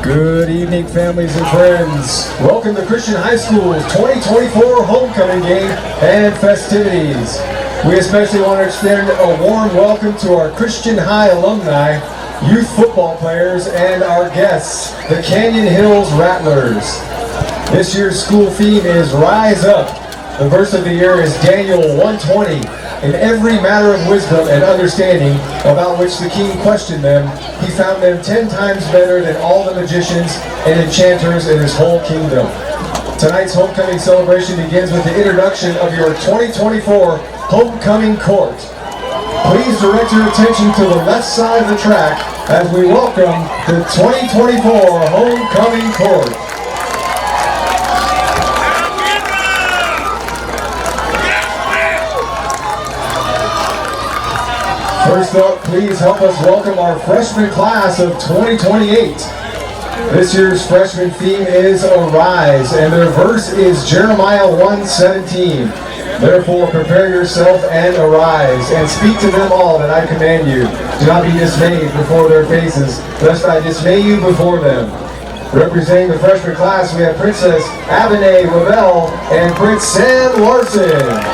Good evening, families and friends. Welcome to Christian High School's 2024 homecoming game and festivities. We especially want to extend a warm welcome to our Christian High alumni, youth football players, and our guests, the Canyon Hills Rattlers. This year's school theme is Rise Up. The verse of the year is Daniel 1:20. In every matter of wisdom and understanding about which the king questioned them, he found them 10 times better than all the magicians and enchanters in his whole kingdom. Tonight's homecoming celebration begins with the introduction of your 2024 homecoming court. Please direct your attention to the left side of the track as we welcome the 2024 homecoming court. First up, please help us welcome our freshman class of 2028. This year's freshman theme is Arise, and their verse is Jeremiah 1:17. Therefore, prepare yourself and arise, and speak to them all that I command you. Do not be dismayed before their faces, lest I dismay you before them. Representing the freshman class, we have Princess Abinay Lavelle and Prince Sam Larson.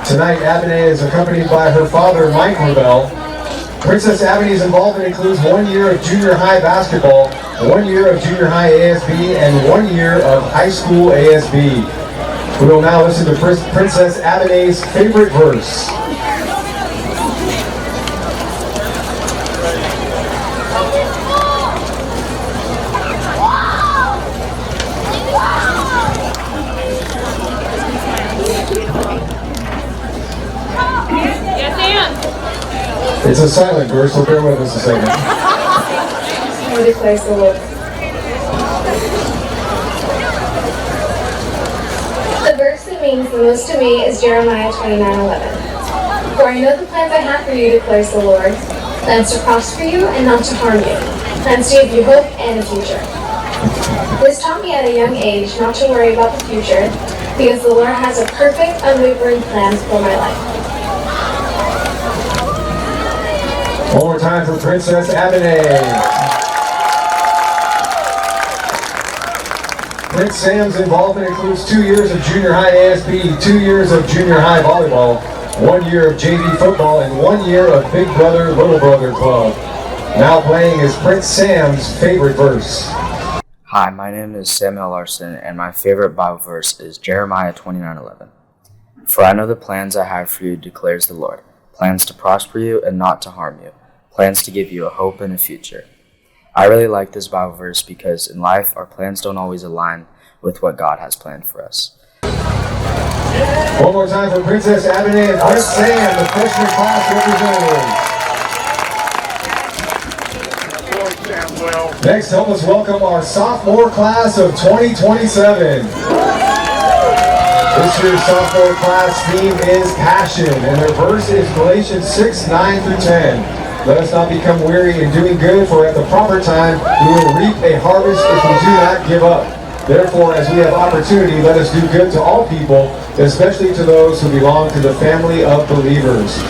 Tonight, Abinay is accompanied by her father, Mike Lavelle. Princess Abinay's involvement includes 1 year of junior high basketball, 1 year of junior high ASB, and 1 year of high school ASB. We will now listen to Princess Abinay's favorite verse. It's a silent verse, so bear with us a second. I declare the Lord. The verse that means the most to me is Jeremiah 29:11. For I know the plans I have for you, declares the Lord, plans to prosper you and not to harm you, plans to give you hope and a future. This taught me at a young age not to worry about the future, because the Lord has a perfect, unwavering plan for my life. One more time for Princess Abinay. Prince Sam's involvement includes 2 years of junior high ASB, 2 years of junior high volleyball, 1 year of JV football, and 1 year of Big Brother, Little Brother Club. Now playing is Prince Sam's favorite verse. Hi, my name is Samuel Larson, and my favorite Bible verse is Jeremiah 29:11. For I know the plans I have for you, declares the Lord, plans to prosper you and not to harm you, plans to give you a hope and a future. I really like this Bible verse because in life, our plans don't always align with what God has planned for us. One more time for Princess Abinay and Prince Sam, the freshman class representatives. Next, help us welcome our sophomore class of 2027. This year's sophomore class theme is Passion, and their verse is Galatians 6:9-10. Let us not become weary in doing good, for at the proper time we will reap a harvest if we do not give up. Therefore, as we have opportunity, let us do good to all people, especially to those who belong to the family of believers.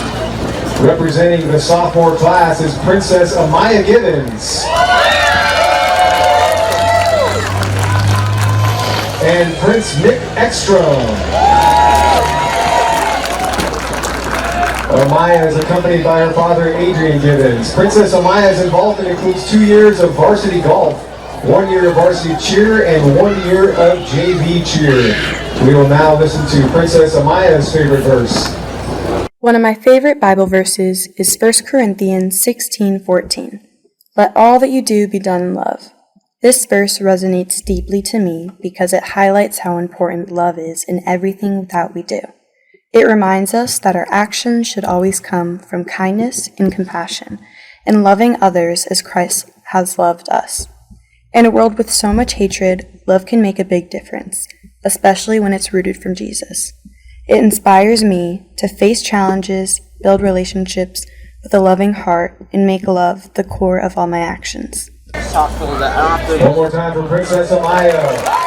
Representing the sophomore class is Princess Amaya Gibbons and Prince Nick Ekstrom. Amaya is accompanied by her father, Adrian Gibbons. Princess Amaya's involvement includes 2 years of varsity golf, 1 year of varsity cheer, and 1 year of JV cheer. We will now listen to Princess Amaya's favorite verse. One of my favorite Bible verses is 1 Corinthians 16:14. Let all that you do be done in love. This verse resonates deeply to me because it highlights how important love is in everything that we do. It reminds us that our actions should always come from kindness and compassion, and loving others as Christ has loved us. In a world with so much hatred, love can make a big difference, especially when it's rooted from Jesus. It inspires me to face challenges, build relationships with a loving heart, and make love the core of all my actions. One more time for Princess Amaya.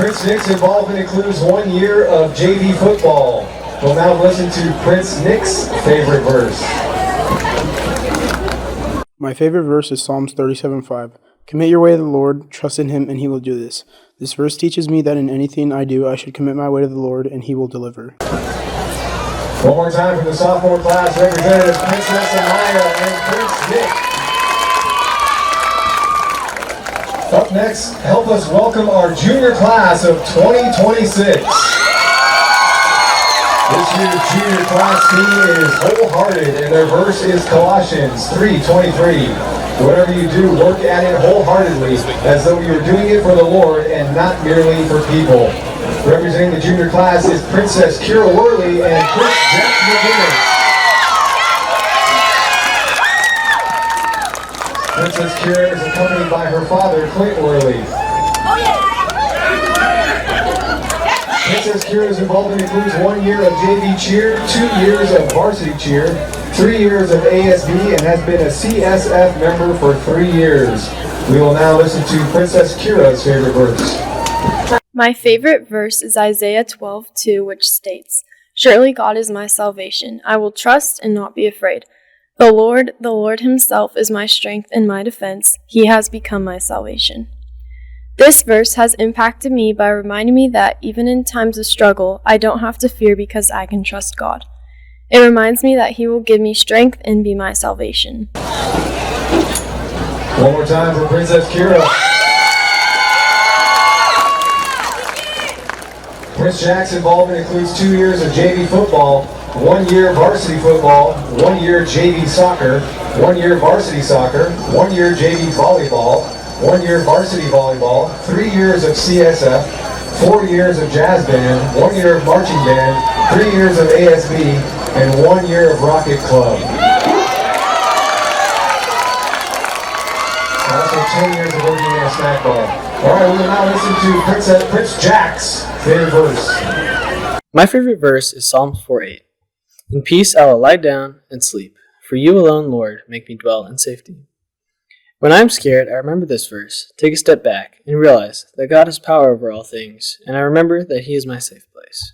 Prince Nick's involvement includes 1 year of JV football, We'll now listen to Prince Nick's favorite verse. My favorite verse is Psalms 37:5. Commit your way to the Lord, trust in Him, and He will do this. This verse teaches me that in anything I do, I should commit my way to the Lord, and He will deliver. One more time for the sophomore class representatives, Princess Amaya and Prince Nick. Up next, help us welcome our junior class of 2026. This year's junior class theme is wholehearted, and their verse is Colossians 3:23. Whatever you do, work at it wholeheartedly, as though you were doing it for the Lord and not merely for people. Representing the junior class is Princess Kira Worley and Prince Jack McGinnis. Princess Kira is accompanied by her father, Clint Worley. Princess Kira's involvement includes 1 year of JV cheer, 2 years of varsity cheer, 3 years of ASB, and has been a CSF member for 3 years. We will now listen to Princess Kira's favorite verse. My favorite verse is Isaiah 12:2, which states, "Surely God is my salvation. I will trust and not be afraid. The Lord Himself is my strength and my defense. He has become my salvation." This verse has impacted me by reminding me that even in times of struggle, I don't have to fear because I can trust God. It reminds me that He will give me strength and be my salvation. One more time for Princess Kira. Prince Jack's involvement includes 2 years of JV football, 1 year varsity football, 1 year JV soccer, 1 year varsity soccer, 1 year JV volleyball, 1 year varsity volleyball, 3 years of CSF, 4 years of jazz band, 1 year of marching band, 3 years of ASB, and 1 year of Rocket Club. Also 10 years of working in a snack bar. All right, we will now listen to Prince Jack's favorite verse. My favorite verse is Psalms 4:8. In peace I will lie down and sleep, for you alone, Lord, make me dwell in safety. When I am scared, I remember this verse, take a step back, and realize that God has power over all things, and I remember that He is my safe place.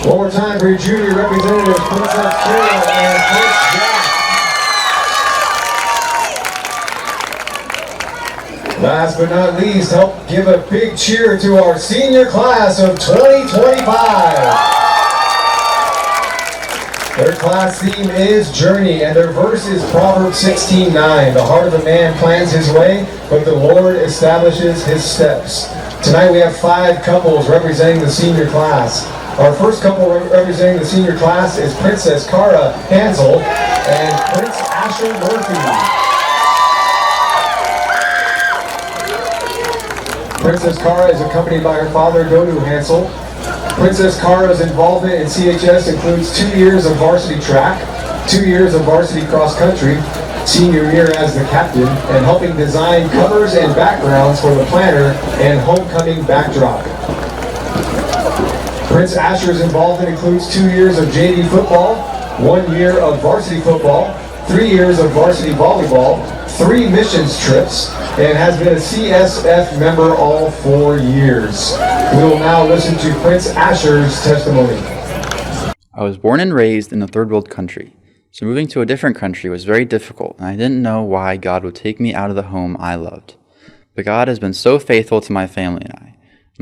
One more time for your junior representatives, Princess Kira and Prince Jack. Last but not least, help give a big cheer to our senior class of 2025. Their class theme is Journey, and their verse is Proverbs 16:9. The heart of a man plans his way, but the Lord establishes his steps. Tonight we have 5 couples representing the senior class. Our first couple representing the senior class is Princess Cara Hansel and Prince Asher Murphy. Princess Cara is accompanied by her father, Dodu Hansel. Princess Cara's involvement in CHS includes 2 years of varsity track, 2 years of varsity cross country, senior year as the captain, and helping design covers and backgrounds for the planner and homecoming backdrop. Prince Asher's involvement includes 2 years of JV football, 1 year of varsity football, 3 years of varsity volleyball, 3 missions trips, and has been a CSF member all 4 years. We will now listen to Prince Asher's testimony. I was born and raised in a third world country, so moving to a different country was very difficult, and I didn't know why God would take me out of the home I loved. But God has been so faithful to my family and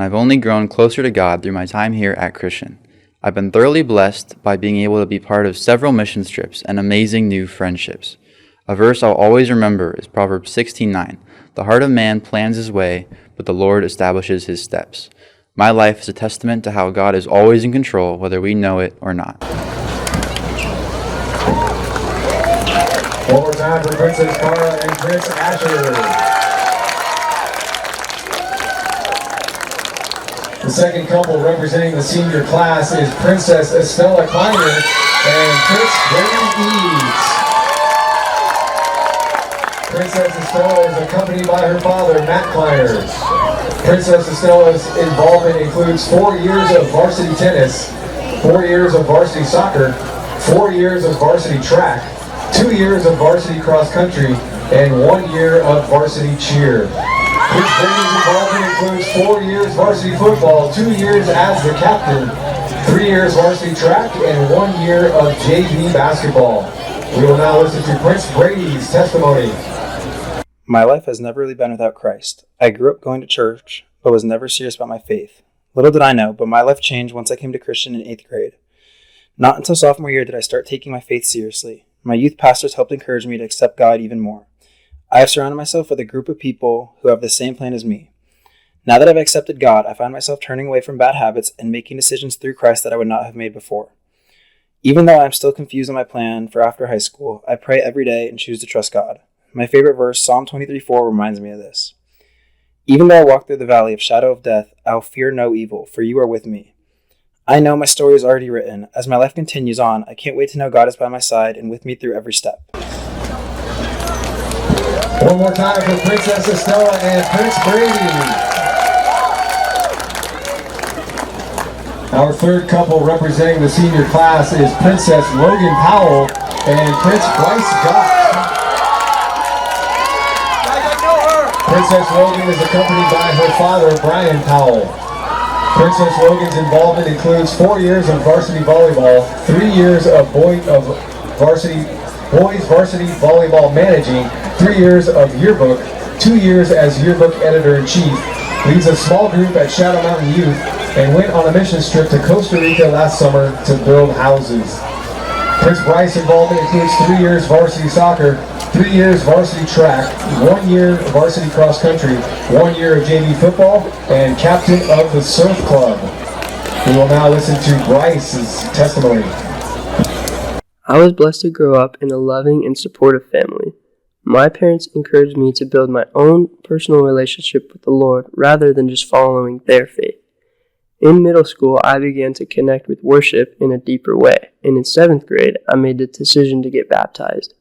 I've only grown closer to God through my time here at Christian. I've been thoroughly blessed by being able to be part of several mission trips and amazing new friendships. A verse I'll always remember is Proverbs 16:9. The heart of man plans his way, but the Lord establishes his steps. My life is a testament to how God is always in control, whether we know it or not. One more time for Princess Cara and Prince Asher. The second couple representing the senior class is Princess Estella Kleiner and Prince Jerry Eads. Princess Estella is accompanied by her father, Matt Kleiner. Princess Estella's involvement includes 4 years of varsity tennis, 4 years of varsity soccer, 4 years of varsity track, 2 years of varsity cross country, and 1 year of varsity cheer. Prince Brady's involvement includes 4 years varsity football, 2 years as the captain, 3 years varsity track, and 1 year of JV basketball. We will now listen to Prince Brady's testimony. My life has never really been without Christ. I grew up going to church, but was never serious about my faith. Little did I know, but my life changed once I came to Christian in 8th grade. Not until sophomore year did I start taking my faith seriously. My youth pastors helped encourage me to accept God even more. I have surrounded myself with a group of people who have the same plan as me. Now that I've accepted God, I find myself turning away from bad habits and making decisions through Christ that I would not have made before. Even though I'm still confused on my plan for after high school, I pray every day and choose to trust God. My favorite verse, Psalm 23:4, reminds me of this. Even though I walk through the valley of shadow of death, I will fear no evil, for you are with me. I know my story is already written. As my life continues on, I can't wait to know God is by my side and with me through every step. One more time for Princess Estella and Prince Brady. Our third couple representing the senior class is Princess Logan Powell and Prince Bryce Gott. Princess Logan is accompanied by her father, Brian Powell. Princess Logan's involvement includes 4 years of varsity volleyball, 3 years of boys varsity volleyball managing, 3 years of yearbook, 2 years as yearbook editor-in-chief, leads a small group at Shadow Mountain Youth, and went on a mission trip to Costa Rica last summer to build houses. Prince Bryce's involvement includes 3 years varsity soccer, 3 years varsity track, 1 year varsity cross country, 1 year of JV football, and captain of the surf club. We will now listen to Bryce's testimony. I was blessed to grow up in a loving and supportive family. My parents encouraged me to build my own personal relationship with the Lord rather than just following their faith. In middle school, I began to connect with worship in a deeper way, and in 7th grade, I made the decision to get baptized.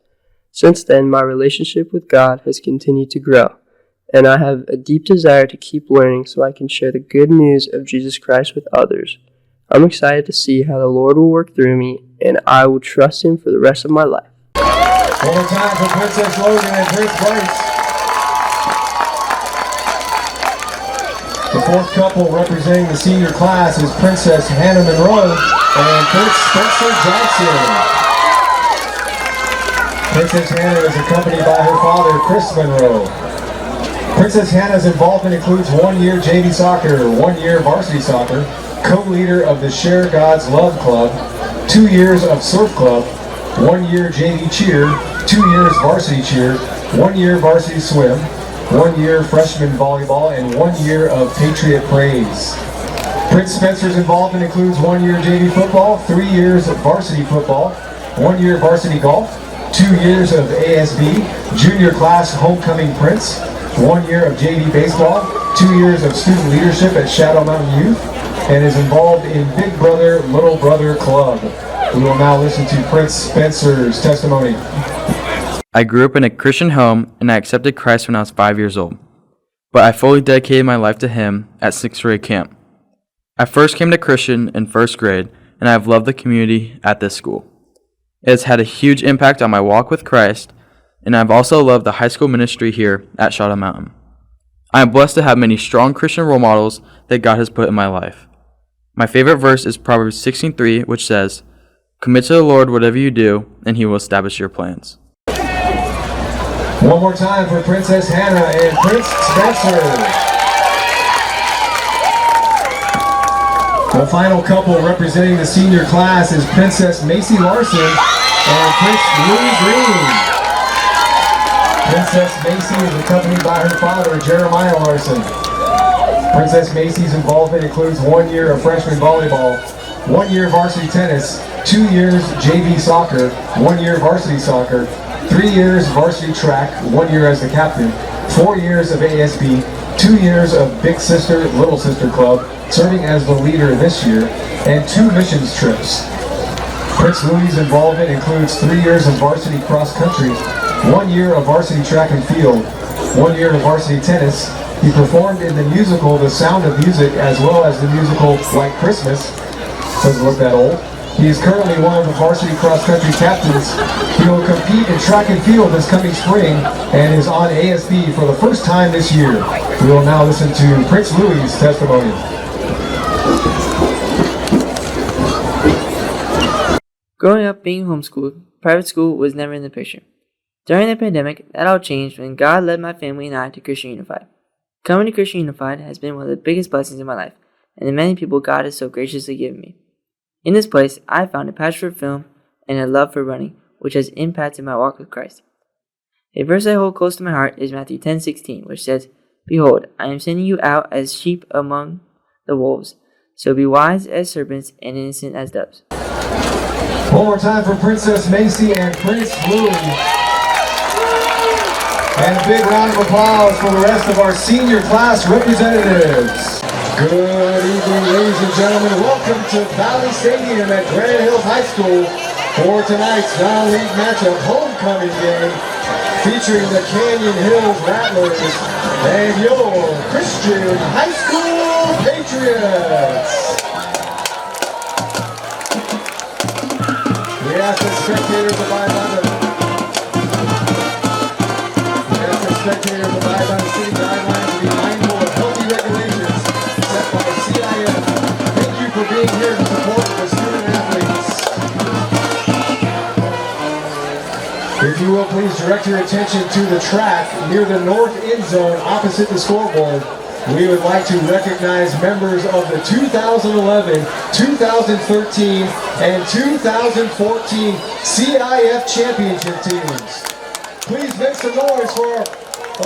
Since then, my relationship with God has continued to grow, and I have a deep desire to keep learning so I can share the good news of Jesus Christ with others. I'm excited to see how the Lord will work through me, and I will trust Him for the rest of my life. One more time for Princess Logan and Prince Bryce. The fourth couple representing the senior class is Princess Hannah Monroe and Prince Spencer Johnson. Princess Hannah is accompanied by her father, Chris Monroe. Princess Hannah's involvement includes 1 year JV soccer, 1 year varsity soccer, co-leader of the Share God's Love Club, 2 years of surf club, 1 year JV cheer, 2 years varsity cheer, 1 year varsity swim, 1 year freshman volleyball, and 1 year of Patriot Praise. Prince Spencer's involvement includes 1 year JV football, 3 years of varsity football, 1 year varsity golf, 2 years of ASB, junior class homecoming Prince, 1 year of JV baseball, 2 years of student leadership at Shadow Mountain Youth, and is involved in Big Brother, Little Brother Club. We will now listen to Prince Spencer's testimony. I grew up in a Christian home and I accepted Christ when I was 5 years old, but I fully dedicated my life to Him at 6th grade camp. I first came to Christian in 1st grade and I have loved the community at this school. It has had a huge impact on my walk with Christ, and I've also loved the high school ministry here at Shadow Mountain. I am blessed to have many strong Christian role models that God has put in my life. My favorite verse is Proverbs 16:3, which says, "Commit to the Lord whatever you do, and He will establish your plans." One more time for Princess Hannah and Prince Spencer. The final couple representing the senior class is Princess Macy Larson and Prince Louis Green. Princess Macy is accompanied by her father, Jeremiah Larson. Princess Macy's involvement includes 1 year of freshman volleyball, 1 year varsity tennis, 2 years JV soccer, 1 year varsity soccer, 3 years varsity track, 1 year as the captain, 4 years of ASB, 2 years of Big Sister, Little Sister Club, serving as the leader this year, and 2 missions trips. Prince Louis' involvement includes 3 years of varsity cross country, 1 year of varsity track and field, 1 year of varsity tennis. He performed in the musical The Sound of Music as well as the musical White Christmas. Doesn't look that old. He is currently one of the varsity cross-country captains. He will compete in track and field this coming spring and is on ASB for the first time this year. We will now listen to Prince Louis' testimony. Growing up being homeschooled, private school was never in the picture. During the pandemic, that all changed when God led my family and I to Christian Unified. Coming to Christian Unified has been one of the biggest blessings in my life, and the many people God has so graciously given me. In this place, I found a passion for film and a love for running, which has impacted my walk with Christ. A verse I hold close to my heart is Matthew 10:16, which says, "Behold, I am sending you out as sheep among the wolves, so be wise as serpents and innocent as doves." One more time for Princess Macy and Prince Bloom. And a big round of applause for the rest of our senior class representatives. Good evening, ladies and gentlemen. Welcome to Valley Stadium at Grand Hills High School for tonight's non-league matchup homecoming game featuring the Canyon Hills Rattlers and your Christian High School Patriots. We ask that spectators abide by the city guidelines and be mindful of healthy regulations set by CIF. Thank you for being here to support the student athletes. If you will please direct your attention to the track near the north end zone opposite the scoreboard. We would like to recognize members of the 2011, 2013, and 2014 CIF championship teams. Please make some noise for our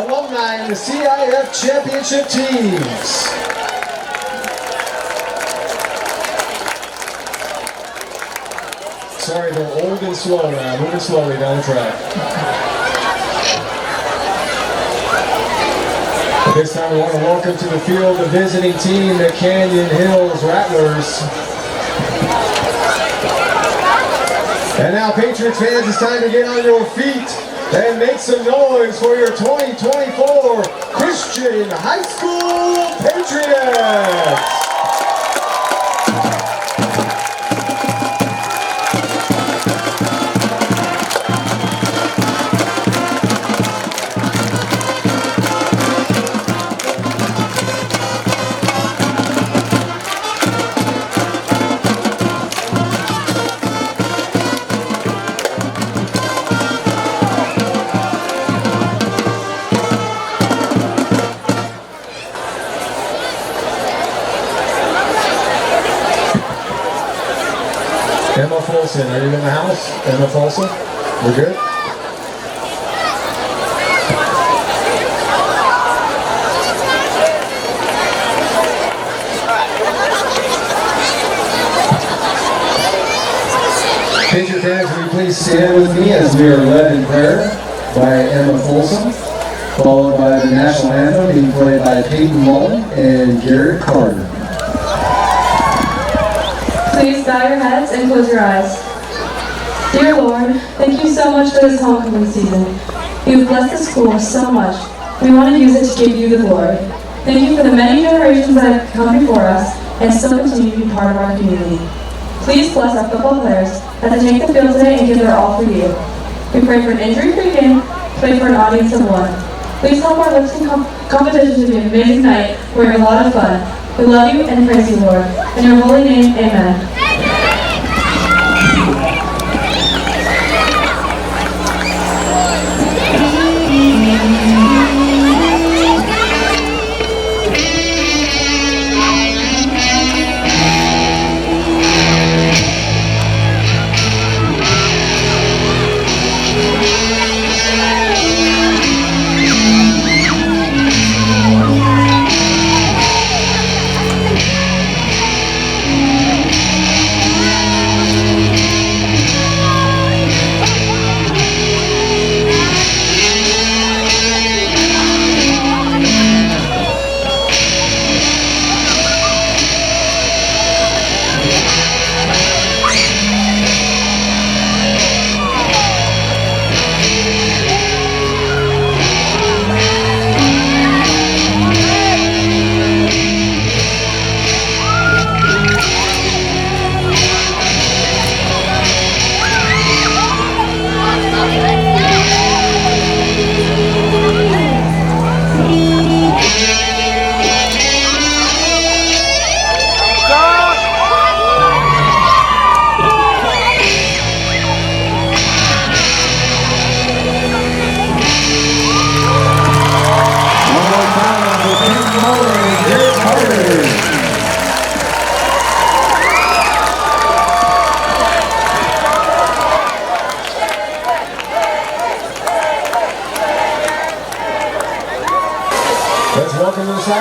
alumni in the CIF championship teams. Sorry, they're old and slow now, moving slowly down the track. At this time we want to welcome to the field the visiting team, the Canyon Hills Rattlers. And now Patriots fans, it's time to get on your feet and make some noise for your 2024 Christian High School Patriots! Emma Folsom, are you in the house? Emma Folsom? We're good? Patriot fans, will you please stand with me as we are led in prayer by Emma Folsom, followed by the national anthem being played by Peyton Mullen and Garrett Carter. Please bow your heads and close your eyes. Dear Lord, thank you so much for this homecoming season. You've blessed the school so much. We want to use it to give you the glory. Thank you for the many generations that have come before us and still continue to be part of our community. Please bless our football players as they take the field today and give their all for you. We pray for an injury-free game, pray for an audience of one. Please help our lip-sync competition to be an amazing night where you're a lot of fun. We love you and praise you, Lord. In your holy name, amen.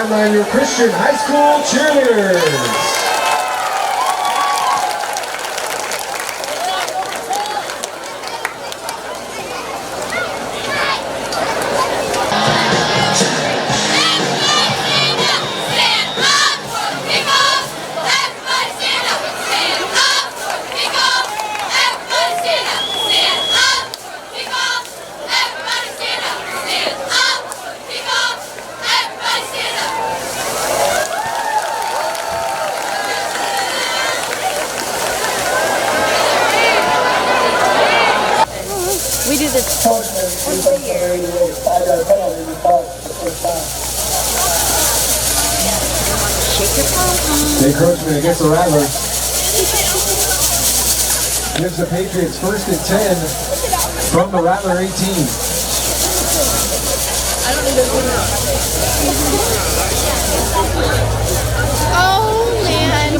sideline your Christian high school cheerleaders. We do this once a year. Shake your pom-pom. The encroachment against the Rattlers gives the Patriots first and 10 from the Rattler 18. Oh man.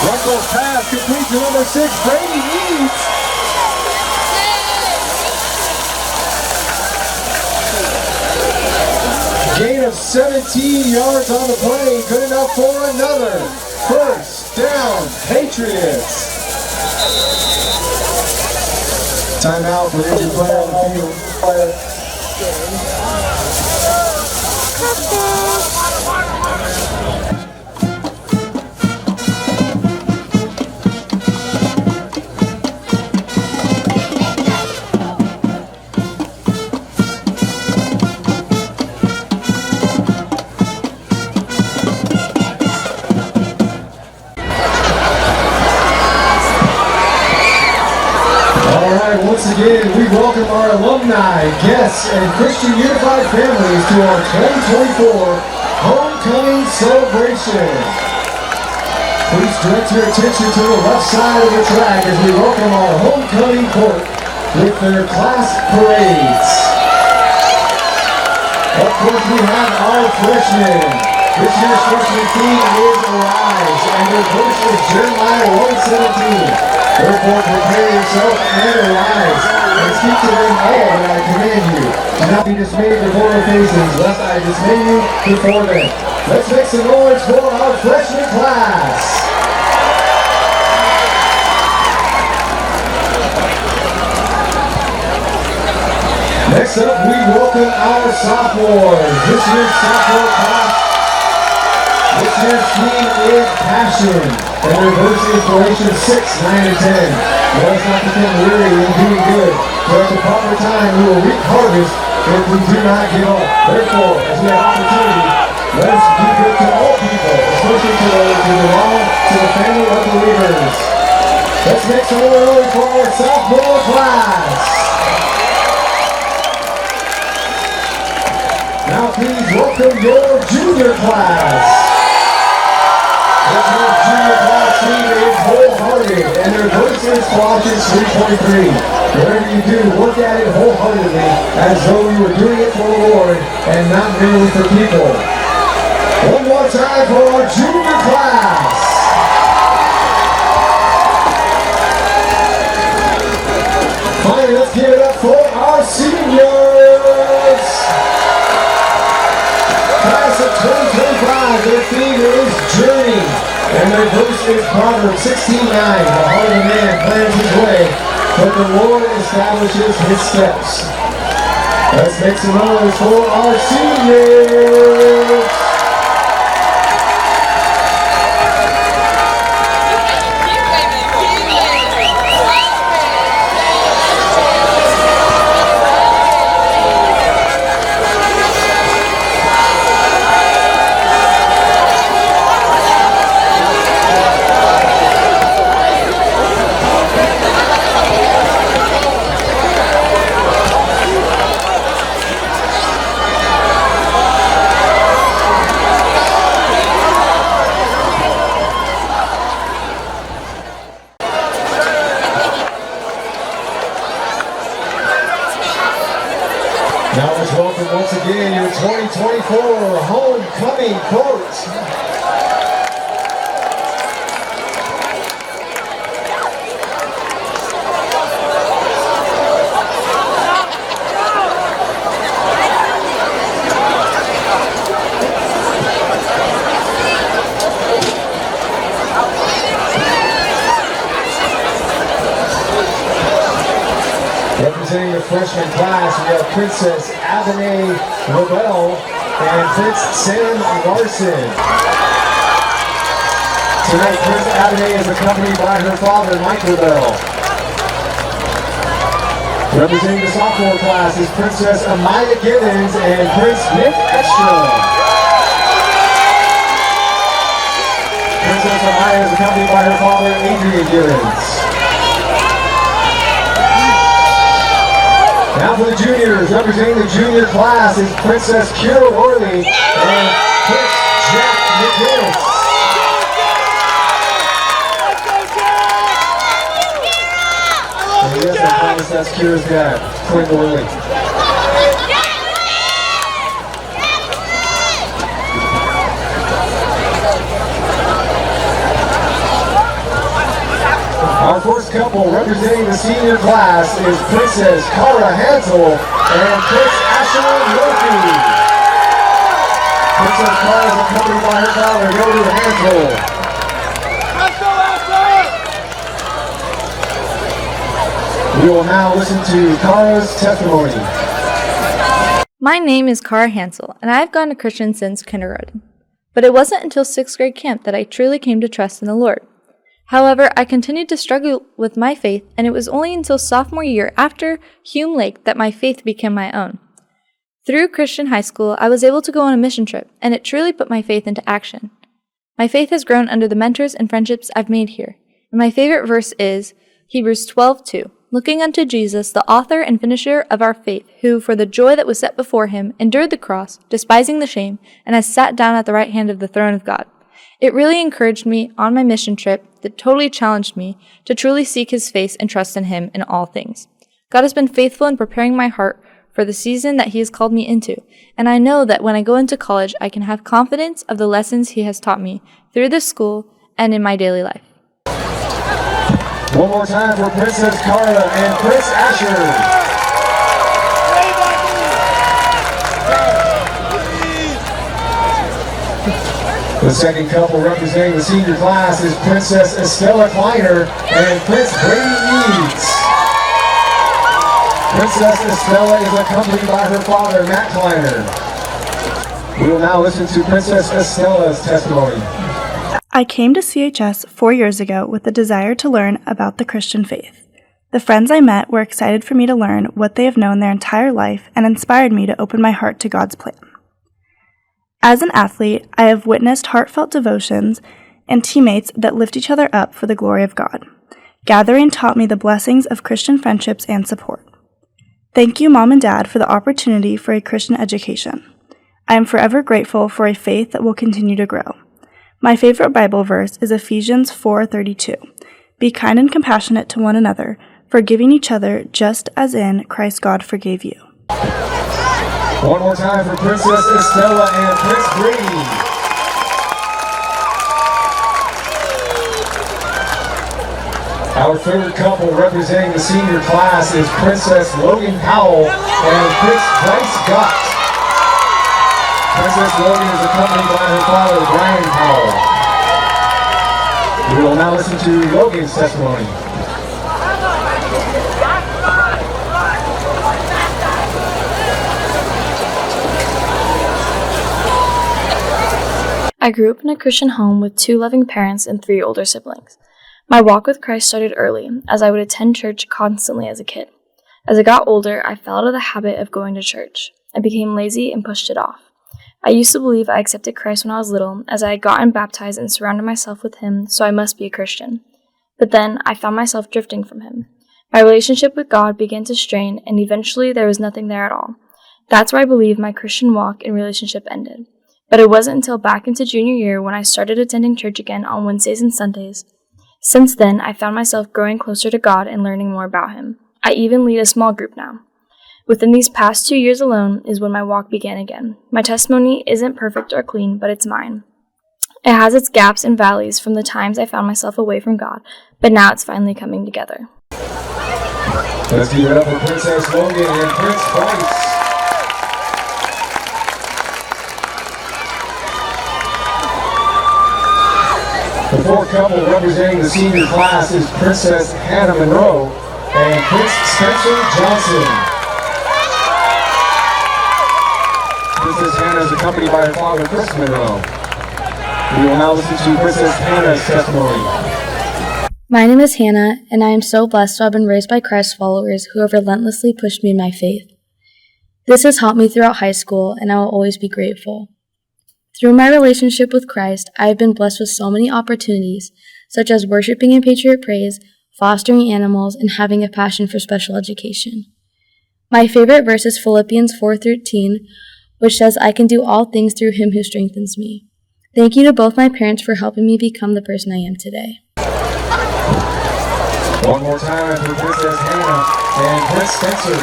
Russell's pass complete to number 6, Brady Eads. Gain of 17 yards on the play, good enough for another first down, Patriots. Timeout for the injured player on the field. Once again, we welcome our alumni, guests, and Christian Unified families to our 2024 Homecoming Celebration. Please direct your attention to the left side of the track as we welcome our homecoming court with their class parades. Of course, we have our freshmen. This year's freshman theme is Arise, and their verse is Jeremiah 1:17. Therefore, prepare yourself and arise, and speak to them all that I command you. Do not be dismayed before their faces, lest I dismay you before them. Let's make some noise for our freshman class. Next up, we welcome our sophomores. This year's sophomore class. This year's theme is Passion, and their verse is Galatians 6, 9, and 10. Let us not become weary in doing good, for at the proper time we will reap harvest if we do not give up. Therefore, as we have opportunity, let us do good to all people, especially to those who belong to the family of believers. Let's make some noise for our sophomore class. Now please welcome your junior class. This year's junior class team is wholehearted, and their verse is Colossians 3:23. Whatever you do, work at it wholeheartedly, as though you were doing it for the Lord, and not merely for people. One more time for our junior class. Finally, let's give it up for our seniors. Class of 2025, their theme is Journey, and their verse is Proverbs 16:9. The heart of a man plans his way, but the Lord establishes his steps. Let's make some noise for our seniors. Now let's welcome once again your 2024 Homecoming Court. Representing the freshman class, we have Princess Avenay Lobel and Prince Sam Larson. Tonight, Prince Avenay is accompanied by her father, Mike Lobel. Representing the sophomore class is Princess Amaya Gibbons and Prince Nick Ekstrom. Princess Amaya is accompanied by her father, Adrian Gibbons. Now for the juniors, representing the junior class is Princess Kira Worley and Prince Jack McGinnis. And yes, I promise that's Kira's dad, Clint Worley. Our first couple representing the senior class is Princess Cara Hansel and Prince Asher Murphy. Princess Cara is accompanied by her father, Yoder Hansel. We will now listen to Cara's testimony. My name is Cara Hansel, and I have gone to Christian since kindergarten. But it wasn't until 6th grade camp that I truly came to trust in the Lord. However, I continued to struggle with my faith, and it was only until sophomore year after Hume Lake that my faith became my own. Through Christian high school, I was able to go on a mission trip, and it truly put my faith into action. My faith has grown under the mentors and friendships I've made here, and my favorite verse is Hebrews 12:2. Looking unto Jesus, the author and finisher of our faith, who, for the joy that was set before him, endured the cross, despising the shame, and has sat down at the right hand of the throne of God. It really encouraged me on my mission trip that totally challenged me to truly seek his face and trust in him in all things. God has been faithful in preparing my heart for the season that he has called me into, and I know that when I go into college, I can have confidence of the lessons he has taught me through this school and in my daily life. One more time for Princess Cara and Prince Asher. The second couple representing the senior class is Princess Estella Kleiner and Prince Brady Eads. Princess Estella is accompanied by her father, Matt Kleiner. We will now listen to Princess Estella's testimony. I came to CHS 4 years ago with the desire to learn about the Christian faith. The friends I met were excited for me to learn what they have known their entire life and inspired me to open my heart to God's plan. As an athlete, I have witnessed heartfelt devotions and teammates that lift each other up for the glory of God. Gathering taught me the blessings of Christian friendships and support. Thank you, Mom and Dad, for the opportunity for a Christian education. I am forever grateful for a faith that will continue to grow. My favorite Bible verse is Ephesians 4:32. Be kind and compassionate to one another, forgiving each other just as in Christ God forgave you. One more time for Princess Estella and Prince Brady. Our third couple representing the senior class is Princess Logan Powell and Prince Bryce Gott. Princess Logan is accompanied by her father, Brian Powell. We will now listen to Logan's testimony. I grew up in a Christian home with 2 loving parents and 3 older siblings. My walk with Christ started early, as I would attend church constantly as a kid. As I got older, I fell out of the habit of going to church. I became lazy and pushed it off. I used to believe I accepted Christ when I was little, as I had gotten baptized and surrounded myself with him, so I must be a Christian. But then I found myself drifting from him. My relationship with God began to strain, and eventually there was nothing there at all. That's where I believe my Christian walk and relationship ended. But it wasn't until back into junior year when I started attending church again on Wednesdays and Sundays. Since then, I found myself growing closer to God and learning more about him. I even lead a small group now. Within these past 2 years alone is when my walk began again. My testimony isn't perfect or clean, but it's mine. It has its gaps and valleys from the times I found myself away from God, but now it's finally coming together. Let's give it up for Princess Logan and Prince Bryce. The fourth couple representing the senior class is Princess Hannah Monroe and Prince Spencer Johnson. Princess Hannah is accompanied by her father, Chris Monroe. We will now listen to Princess Hannah's testimony. My name is Hannah, and I am so blessed to have been raised by Christ followers who have relentlessly pushed me in my faith. This has helped me throughout high school, and I will always be grateful. Through my relationship with Christ, I have been blessed with so many opportunities, such as worshiping in Patriot Praise, fostering animals, and having a passion for special education. My favorite verse is Philippians 4:13, which says, "I can do all things through him who strengthens me." Thank you to both my parents for helping me become the person I am today. One more time for Princess Hannah and Prince Spencer.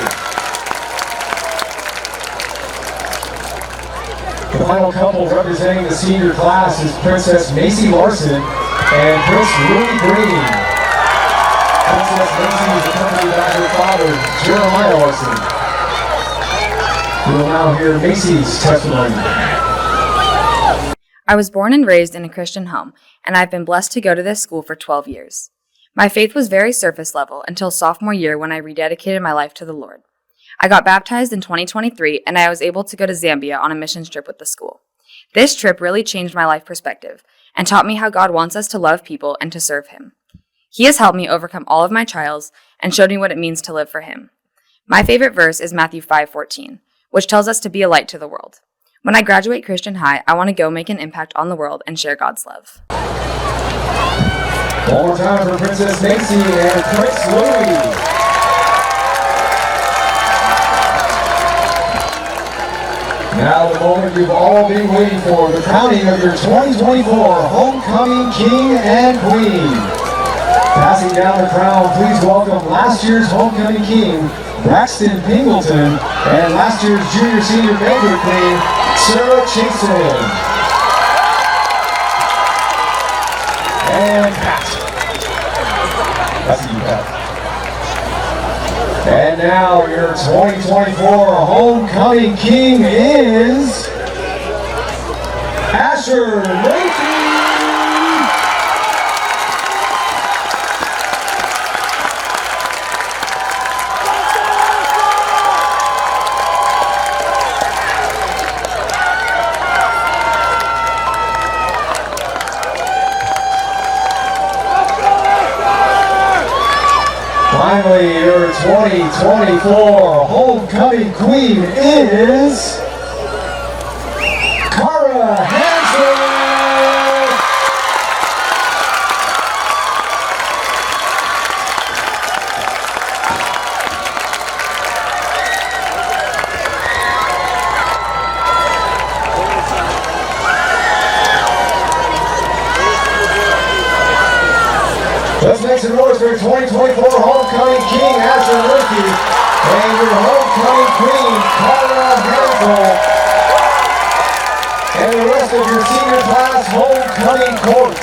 The final couple representing the senior class is Princess Macy Larson and Prince Louis Green. Princess Macy is accompanied by her father, Jeremiah Larson. We will now hear Macy's testimony. I was born and raised in a Christian home, and I've been blessed to go to this school for 12 years. My faith was very surface level until sophomore year when I rededicated my life to the Lord. I got baptized in 2023, and I was able to go to Zambia on a missions trip with the school. This trip really changed my life perspective and taught me how God wants us to love people and to serve Him. He has helped me overcome all of my trials and showed me what it means to live for Him. My favorite verse is Matthew 5:14, which tells us to be a light to the world. When I graduate Christian High, I want to go make an impact on the world and share God's love. One more time for Princess Macy and Prince Louis. Now the moment you've all been waiting for, the crowning of your 2024 Homecoming King and Queen. Passing down the crown, please welcome last year's Homecoming King, Braxton Pingleton, and last year's Junior Senior Banquet Queen, Sarah Chasen. And Pat. That's you, Pat. And now your 2024 Homecoming King is Asher Lakey. Finally, your 2024 Homecoming Queen is Cara Hansen. Let's make some noise for your 2024 Homecoming King, Asher Lakey, and your Homecoming Queen, Cara Hansen, and the rest of your senior class Homecoming Court.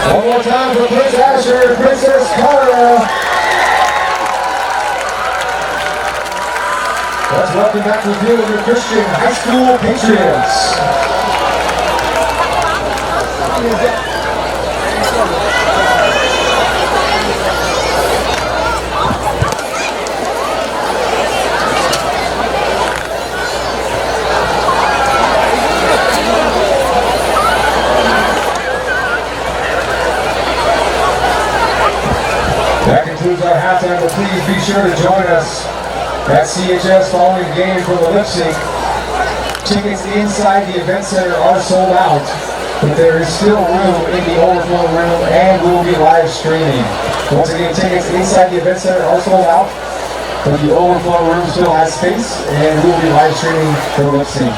One more time for Prince Asher and Princess Cara. Let's welcome back to the field of your Christian High School Patriots. That concludes our halftime, but please be sure to join us at CHS following the game for the lip sync. Tickets inside the event center are sold out. but there is still room in the overflow room and we'll be live streaming. Once again, tickets inside the event center are sold out, but the overflow room still has space and we'll be live streaming for lip sync.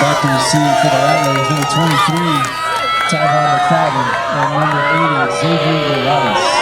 Back to receive for the Rattlers, number 23, Tyvon McFadden, and number 80, Xavier Morales.